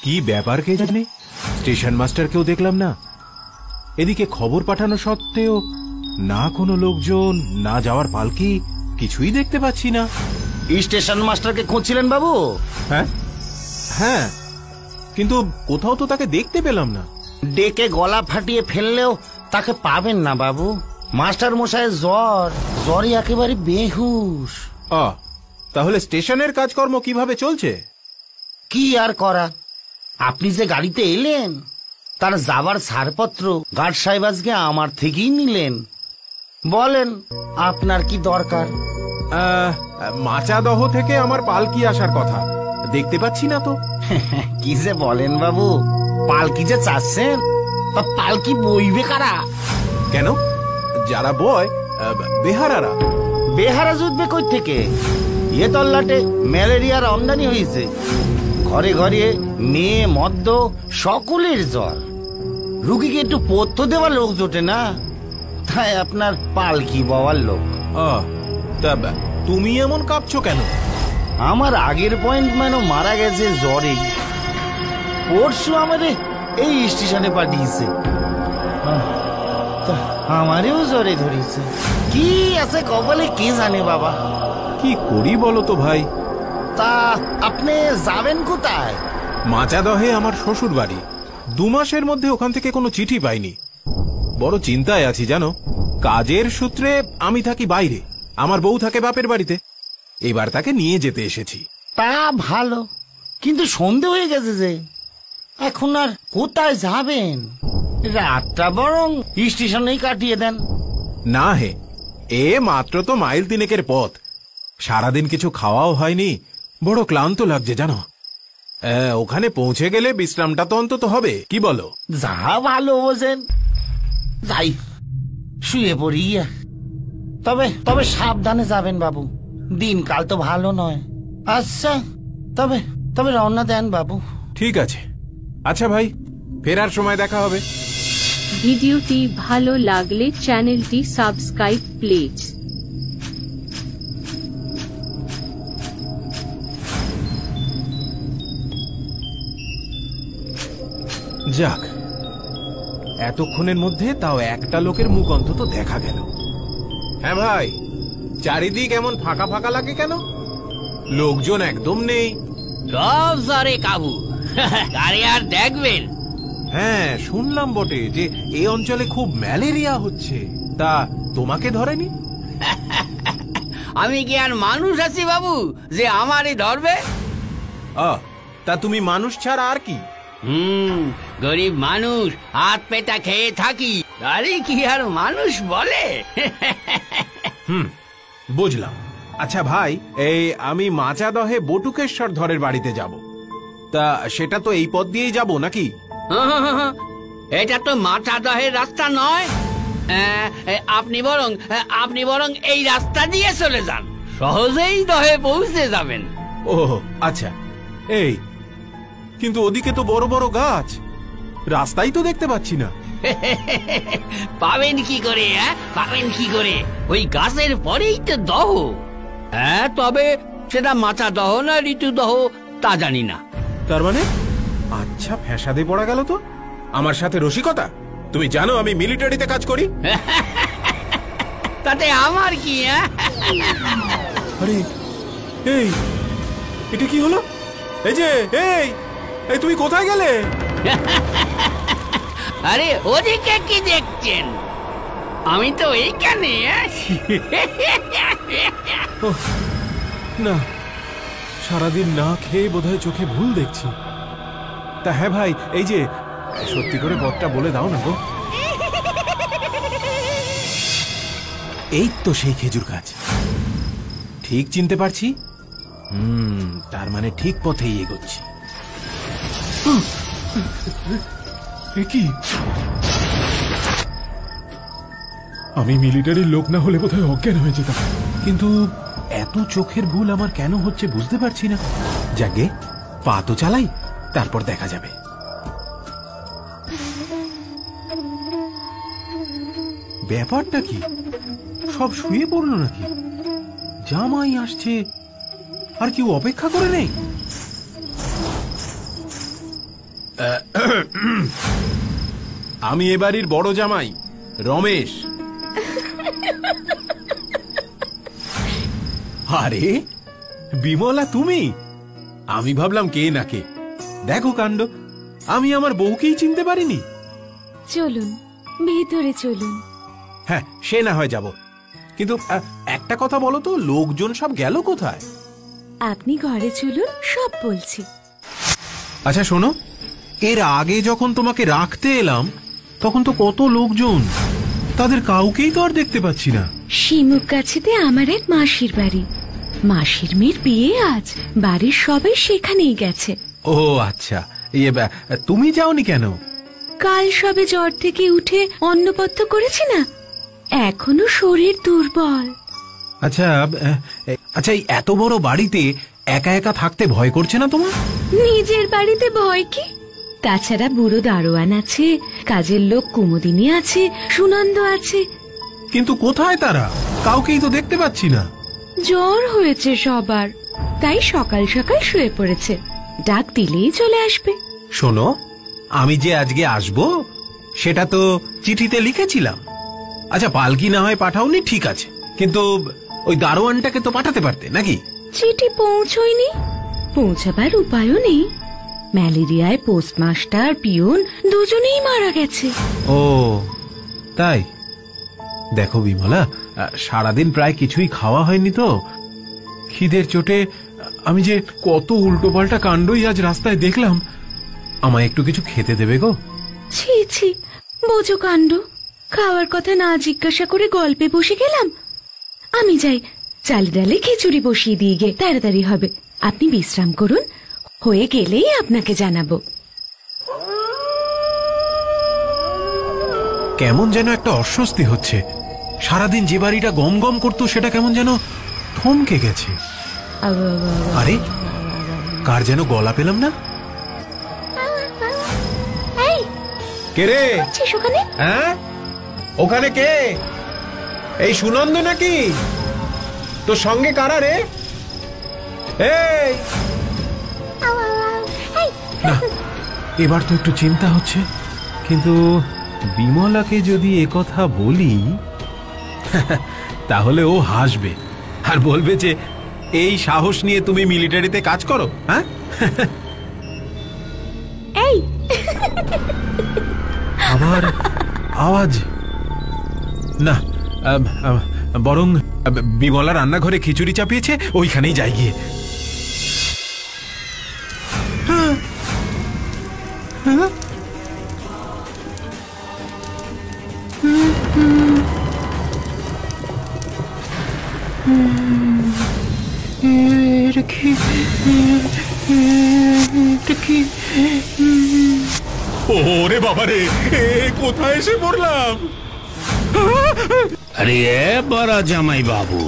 কি ব্যাপার কে জানে, স্টেশন মাস্টারকেও দেখলাম না। এদিকে খবর পাঠানো সত্ত্বেও না কোনো লোকজন, না যাওয়ার পালকি, কিছুই দেখতে পাচ্ছি না। স্টেশন মাস্টারকে খুঁজছিলেন বাবু? হ্যাঁ হ্যাঁ, কিন্তু কোথাও তো তাকে দেখতে পেলাম না। ডেকে গলা ফাটিয়ে ফেললেও তাকে পাবেন না বাবু। মাস্টার মশাইয়ের জ্বরে একেবারে বেহুশ। তাহলে স্টেশনের কাজকর্ম কিভাবে চলছে? কি আর করা, আপনি যে গাড়িতে এলেন তার যাবার ছাড়পত্র গার্ড সাহেব আজকে আমার থেকেই নিলেন। বলেন আপনার কি দরকার? মাচাদহ থেকে আমার পালকি আসার কথা, দেখতে পাচ্ছি না তো। কি যে বলেন বাবু, পালকি যে চাচ্ছেন, পালকি বইবে কারা? কেন, যারা বয় বেহারারা। বেহারা জুটবে কই থেকে? এ তল্লাটে ম্যালেরিয়ার আমদানি হয়েছে, ঘরে ঘরে মেয়ে মদ্য সকলের জ্বর। রুগীকে একটু পথ্য দেওয়ার লোক জোটে না, তাই আপনার পালকি বওয়ার লোক। তুমি এমন কাঁপছো কেন? আমার আগের পয়েন্টম্যানও মারা গেছে জ্বরে, পরশু আমারে এই স্টেশনে পাঠিয়েছে, আমারেও জ্বরে ধরেছে। কি আছে কপালে কে জানে বাবা। কি করি বলো তো ভাই। তা আপনি যাবেন কোথায়? মাচাদহে আমার শ্বশুর বাড়ি। 2 মাসের মধ্যে ওখান থেকে কোনো চিঠি পাইনি। বড় চিন্তায় আছি জানো। কাজের সূত্রে আমি থাকি বাইরে, আমার বউ থাকে বাপের বাড়িতে। এবার তাকে নিয়ে যেতে এসেছি। তা ভালো, কিন্তু সন্ধে হয়ে গেছে যে, এখন আর কোথায় যাবেন? রাতটা বরং স্টেশনেই কাটিয়ে দেন। না হে, এ মাত্র তো মাইল 3 পথ। সারাদিন কিছু খাওয়াও হয়নি, বড় ক্লান্ত লাগছে জানো। ওখানে পৌঁছে গেলে বিশ্রামটা তো অন্তত হবে, কি বলো? যা ভালো বোঝেন, যাই শুয়ে পড়ি। তবে তবে সাবধানে যাবেন বাবু, দিনকাল তো ভালো নয়। আচ্ছা, তবে তবে রওনা দেন বাবু। ঠিক আছে। আচ্ছা ভাই, ফেরার সময় দেখা হবে। ভিডিওটি ভালো লাগলে চ্যানেলটি সাবস্ক্রাইব প্লিজ। যাক, এতক্ষণের মধ্যে তাও একটা লোকের মুখ অন্তত দেখা গেল। হ্যাঁ ভাই, চারিদিক এমন ফাঁকা ফাঁকা লাগে কেন? লোকজন একদম নেই। সব জ্বরে কাবু, গাড়ি আর দেখবেন। হ্যাঁ, শুনলাম বটে যে এই অঞ্চলে খুব ম্যালেরিয়া হচ্ছে। তা তোমাকে ধরেনি? আমি কি আর মানুষ আছি বাবু যে আমারই ধরবে? তা তুমি মানুষ ছাড়া আর কি? গরিব মানুষ, হাত পেটা খেয়ে থাকি, তারই কি আর মানুষ বলে? বুঝলাম। আচ্ছা ভাই, এই আমি মাচাদহে বটুকেশ্বর ধরের বাড়িতে যাব, তা সেটা তো এই পথ দিয়েই যাব নাকি? এটা তো মাচাদহের রাস্তা নয়। আপনি বরং এই রাস্তা দিয়ে চলে যান, সহজেই দহে পৌঁছে যাবেন। ও আচ্ছা। এই কিন্তু ওদিকে তো বড় বড় গাছ, রাস্তাই তো দেখতে পাচ্ছি না। পাবেন কি করে? পাবেন কি করে? ওই গাছের পরেই তো দহ। হ্যাঁ, তবে সেটা মাচাদহ না ঋতুদহ তা জানি না। তার মানে আচ্ছা, ফ্যাসাদে পড়া গেল তো। আমার সাথে রসিকতা? তুমি জানো আমি মিলিটারিতে কাজ করি। তাতে আমার কি? আরে এই, এটা কি হলো? এই যে এই তুমি কোথায় গেলে? আরে ওদিকে কি দেখছেন? আমি তো এইখানে। না, সারাদিন না খেয়ে বোধহয় চোখে ভুল দেখছি। তা হ্যাঁ ভাই, এই যে সত্যি করে পথটা বলে দাও না গো। এই তো সেই খেজুর গাছ, ঠিক চিনতে পারছি। তার মানে ঠিক পথেই এগোচ্ছি। কি, আমি মিলিটারির লোক না হলে বোধহয় অজ্ঞান হয়ে যেতাম, কিন্তু এত চোখের ভুল আমার কেন হচ্ছে বুঝতে পারছি না। যাকে পা তো চালাই, তারপর দেখা যাবে। ব্যাপারটা কি, সব শুয়ে পড়লো নাকি? জামাই আসছে, আর কেউ অপেক্ষা করে নেই? আমি এ বাড়ির বড় জামাই রমেশ। আরে বিমলা, তুমি? আমি ভাবলাম কে না কে। দেখো কাণ্ড, আমি আমার বউকেই চিনতে পারিনি। চলুন ভিতরে চলুন। হ্যাঁ, সে না হয় যাব, কিন্তু একটা কথা বলো তো, লোকজন সব গেল কোথায়? আপনি ঘরে চলুন, সব বলছি। আচ্ছা শোনো, এর আগে যখন তোমাকে রাখতে এলাম তখন তো কত লোকজন, তাদের কাউকেই তো আর দেখতে পাচ্ছি না। শিমুক গাছিতে আমার এক মাসির বাড়ি, মাসির মেয়ের বিয়ে আজ, বাড়ির সবাই সেখানেই গেছে। ও আচ্ছা, তুমি যাওনি কেন? কাল সবে জ্বর থেকে উঠে অন্নপথ্য করেছি না, এখনো শরীর দুর্বল। আচ্ছা আচ্ছা, এই এত বড় বাড়িতে একা একা থাকতে ভয় করছে না তোমার? নিজের বাড়িতে ভয় কি? তাছাড়া বুড়ো দারোয়ান আছে, কাজের লোক কুমুদিনী আছে, সুনন্দ আছে। কিন্তু কোথায় তারা? কাউকেই তো দেখতে পাচ্ছি না। জ্বর হয়েছে সবার, তাই সকাল সকাল শুয়ে পড়েছে, ডাক দিলেই চলে আসবে। শোনো, আমি যে আজকে আসবো সেটা তো চিঠিতে লিখেছিলাম। আচ্ছা, পালকি না হয় পাঠাওনি, ঠিক আছে, কিন্তু ওই দারোয়ানটাকে তো পাঠাতে পারতে নাকি? চিঠি পৌঁছয়নি, পৌঁছাবার উপায়ও নেই। ম্যালেরিয়ায় পোস্টমাস্টার পিয়ন দুজনেই মারা গেছে। ও তাই? দেখো বিমলা, সারাদিন প্রায় কিছুই খাওয়া হয়নি তো, খিদের চোটে আমি যে কত উল্টোপাল্টা কাণ্ডই আজ রাস্তায় দেখলাম। আমায় একটু কিছু খেতে দেবে গো? ছি ছি, বোঝো কাণ্ড, খাওয়ার কথা না জিজ্ঞাসা করে গল্পে বসে গেলাম। আমি যাই, চাল ডালে খিচুড়ি বসিয়ে দিয়ে গে, তাড়াতাড়ি হবে। আপনি বিশ্রাম করুন, হয়ে গেলেই আপনাকে জানাবো। কেমন যেন একটা অস্বস্তি হচ্ছে। সারাদিন যে বাড়িটা গম গম করতো সেটা কেমন যেন থমকে গেছে। আরে কার যেন গলা পেলাম না। কে রে ওখানে? হ্যাঁ, ওখানে কে? এই সুনন্দ নাকি? তোর সঙ্গে কারা রে? এই না, এবার তো একটু চিন্তা হচ্ছে, কিন্তু বিমলাকে যদি একথা বলি তাহলে ও হাসবে আর বলবে যে এই সাহস নিয়ে তুমি মিলিটারিতে কাজ করো। হ্যাঁ, এই আবার আওয়াজ না, বরং বিমলা রান্নাঘরে খিচুড়ি চাপিয়েছে, ওইখানেই যাই গিয়ে। ওরে বাবা রে, কোথায় এসে পড়লাম? আরে বড় জামাই বাবু,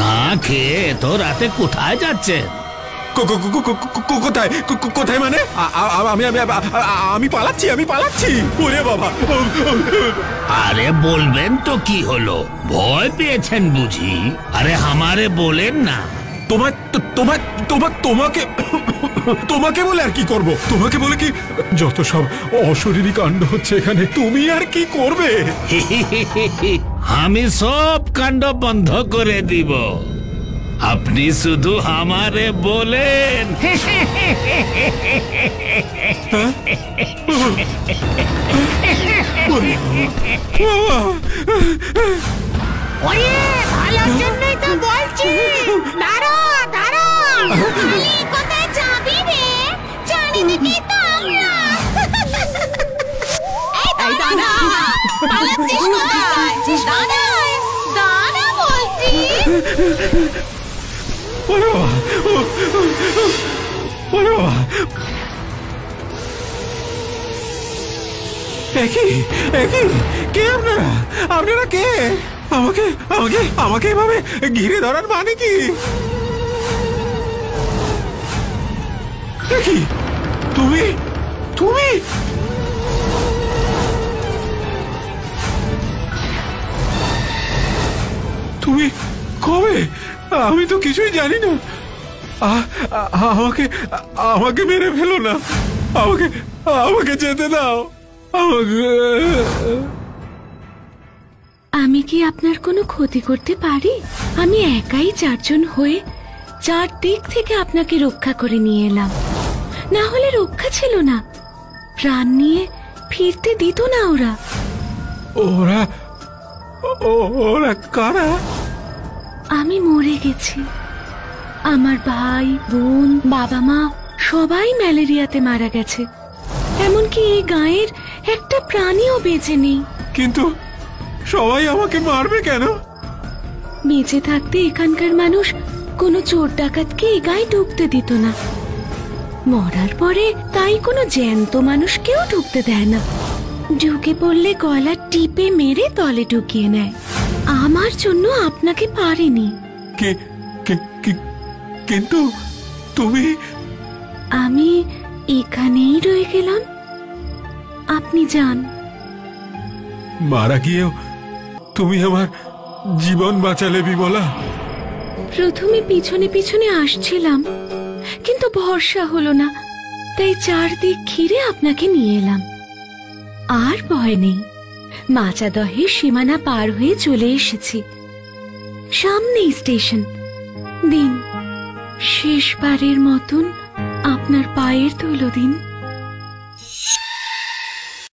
না খেয়ে তো রাতে কোথায় যাচ্ছে? কোথায় কোথায় মানে? আমি পালাচ্ছি, আমি পালাচ্ছি। ওরে বাবা! আরে বলবেন তো কি হলো, ভয় পেয়েছেন বুঝি? আরে আমারে বলেন না। তোমাকে বলে আর কি করব? তোমাকে বলে কি? যত সব অশরীরী কাণ্ড হচ্ছে এখানে, তুমি আর কি করবে? আমি সব কাণ্ড বন্ধ করে দিব, আপনি শুধু আমারে বলেন। ভালোর জন্যই তো বলছি, দাঁড়া দাঁড়া, কোথায় যাবি রে? জানি নাকি তো আমরা। এই দাঁড়া, পালাচ্ছিস কোথায়? দাঁড়া দাঁড়া বলছি। ওরে বাবা, ওরে বাবা, একই একই, কে আপনারা? আপনারা কে? আমাকে আমাকে আমাকে এভাবে ঘিরে ধরার মানে কি? একই, তুমি তুমি তুমি কবে? আমি তো কিছুই জানি না। আমাকে আমাকে মেরে ফেলো না। আমাকে আমাকে যেতে দাও, আমাকে। আমি কি আপনার কোনো ক্ষতি করতে পারি? আমি একাই 4 জন হয়ে 4 দিক থেকে আপনাকে রক্ষা করে নিয়ে এলাম। না হলে রক্ষা ছিল না, প্রাণ নিয়ে ফিরতে দিত না ওরা। ওরা ওরা কারা? আমি মরে গেছি, আমার ভাই বোন বাবা মা সবাই ম্যালেরিয়াতে মারা গেছে। এমনকি এই গায়ের একটা প্রাণীও বেঁচে নেই। কিন্তু সবাই আমাকে মারবে কেন? বেঁচে থাকতে এখানকার মানুষ কোনো চোর ডাকাতকে এই গায়ে ঢুকতে দিত না। মরার পরে তাই কোনো জ্যান্ত মানুষকেও ঢুকতে দেয় না। ঢুকে পড়লে গলা টিপে মেরে তলে ঢুকিয়ে নেয়। আমার জন্য আপনাকে পারেনি। কিন্তু তুমি? আমি এখানেই রয়ে গেলাম, আপনি যান। মারা গিয়েও তুমি আমার জীবন বাঁচালে বিমলা। প্রথমে পিছনে পিছনে আসছিলাম, কিন্তু ভরসা হলো না, তাই 4 দিক ঘিরে আপনাকে নিয়ে এলাম। আর ভয় নেই, মাচাদহের সীমানা পার হয়ে চলে এসেছি। সামনেই স্টেশন। দিন, শেষবারের মতন আপনার পায়ের ধুলো দিন।